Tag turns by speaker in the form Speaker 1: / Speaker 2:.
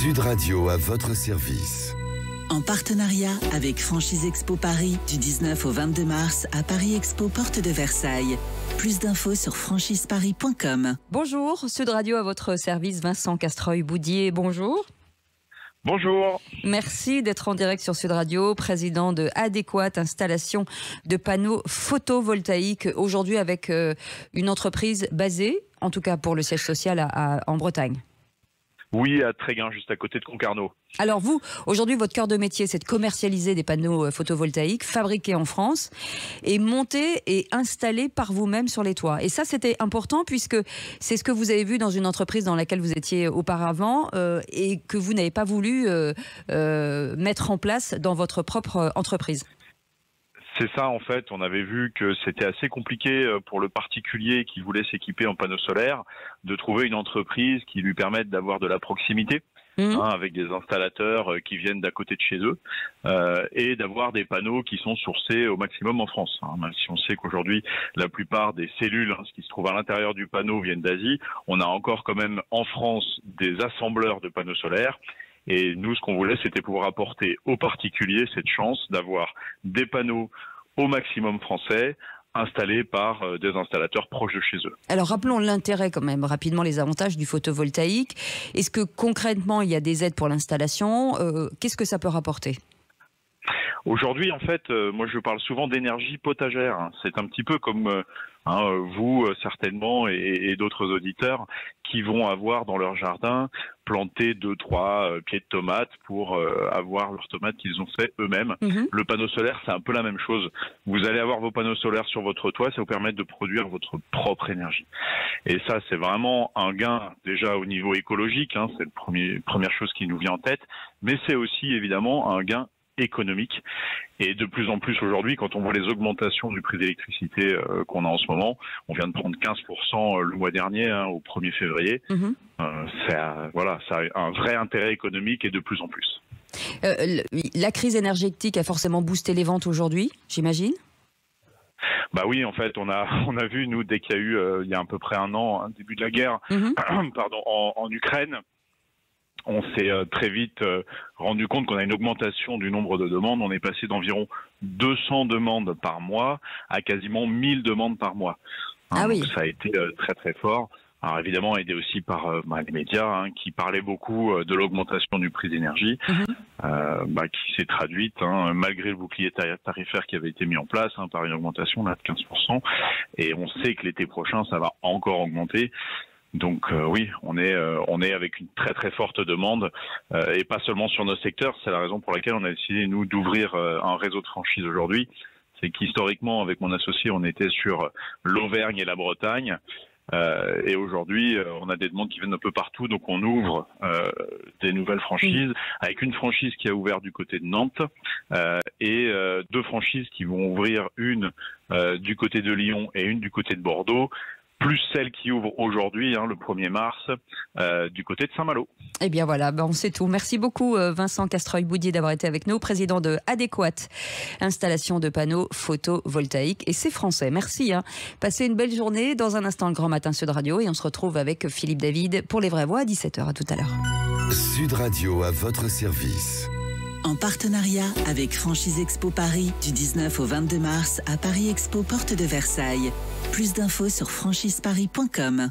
Speaker 1: Sud Radio à votre service.
Speaker 2: En partenariat avec Franchise Expo Paris du 19 au 22 mars à Paris Expo Porte de Versailles. Plus d'infos sur franchiseparis.com.
Speaker 3: Bonjour, Sud Radio à votre service, Vincent Castreuil-Boudier, bonjour.
Speaker 4: Bonjour.
Speaker 3: Merci d'être en direct sur Sud Radio, président de Adéquate, installation de panneaux photovoltaïques, aujourd'hui avec une entreprise basée, en tout cas pour le siège social en Bretagne.
Speaker 4: Oui, à Tréguin, juste à côté de Concarneau.
Speaker 3: Alors vous, aujourd'hui, votre cœur de métier, c'est de commercialiser des panneaux photovoltaïques fabriqués en France et montés et installés par vous-même sur les toits. Et ça, c'était important puisque c'est ce que vous avez vu dans une entreprise dans laquelle vous étiez auparavant et que vous n'avez pas voulu mettre en place dans votre propre entreprise.
Speaker 4: C'est ça, en fait. On avait vu que c'était assez compliqué pour le particulier qui voulait s'équiper en panneaux solaires de trouver une entreprise qui lui permette d'avoir de la proximité avec des installateurs qui viennent d'à côté de chez eux et d'avoir des panneaux qui sont sourcés au maximum en France. Même si on sait qu'aujourd'hui, la plupart des cellules ce qui se trouve à l'intérieur du panneau viennent d'Asie, on a encore quand même en France des assembleurs de panneaux solaires. Et nous, ce qu'on voulait, c'était pouvoir apporter aux particuliers cette chance d'avoir des panneaux au maximum français, installés par des installateurs proches de chez eux.
Speaker 3: Alors rappelons l'intérêt quand même, rapidement les avantages du photovoltaïque. Est-ce que concrètement, il y a des aides pour l'installation? Qu'est-ce que ça peut rapporter?
Speaker 4: Aujourd'hui, en fait, moi je parle souvent d'énergie potagère. C'est un petit peu comme vous, certainement, et d'autres auditeurs qui vont avoir dans leur jardin planté 2-3 pieds de tomates pour avoir leurs tomates qu'ils ont fait eux-mêmes. Le panneau solaire, c'est un peu la même chose. Vous allez avoir vos panneaux solaires sur votre toit, ça vous permet de produire votre propre énergie. Et ça, c'est vraiment un gain déjà au niveau écologique, c'est la première chose qui nous vient en tête, mais c'est aussi évidemment un gain économique. Et de plus en plus aujourd'hui, quand on voit les augmentations du prix d'électricité qu'on a en ce moment, on vient de prendre 15% le mois dernier, au 1er février, ça a un vrai intérêt économique et de plus en plus.
Speaker 3: La crise énergétique a forcément boosté les ventes aujourd'hui, j'imagine?
Speaker 4: Bah oui, en fait, on a vu, nous, dès qu'il y a eu, il y a à peu près un an, début de la guerre, en Ukraine, on s'est très vite rendu compte qu'on a une augmentation du nombre de demandes. On est passé d'environ 200 demandes par mois à quasiment 1000 demandes par mois. Donc ça a été très très fort. Alors évidemment aidé aussi par les médias qui parlaient beaucoup de l'augmentation du prix d'énergie, qui s'est traduite malgré le bouclier tarifaire qui avait été mis en place par une augmentation là, de 15%. Et on sait que l'été prochain ça va encore augmenter. Donc oui, on est avec une très très forte demande et pas seulement sur nos secteurs. C'est la raison pour laquelle on a décidé nous d'ouvrir un réseau de franchise aujourd'hui. C'est qu'historiquement avec mon associé on était sur l'Auvergne et la Bretagne et aujourd'hui on a des demandes qui viennent un peu partout. Donc on ouvre des nouvelles franchises avec une franchise qui a ouvert du côté de Nantes et 2 franchises qui vont ouvrir, une du côté de Lyon et une du côté de Bordeaux, plus celle qui ouvre aujourd'hui, le 1er mars, du côté de Saint-Malo.
Speaker 3: Eh bien voilà, on sait tout. Merci beaucoup Vincent Castreuil-Boudier d'avoir été avec nous, président de Adéquate, installation de panneaux photovoltaïques. Et c'est français, merci. Passez une belle journée. Dans un instant, le Grand Matin Sud Radio. Et on se retrouve avec Philippe David pour Les Vraies Voix à 17h. À tout à l'heure.
Speaker 1: Sud Radio à votre service.
Speaker 2: En partenariat avec Franchise Expo Paris du 19 au 22 mars à Paris Expo Porte de Versailles. Plus d'infos sur franchiseparis.com.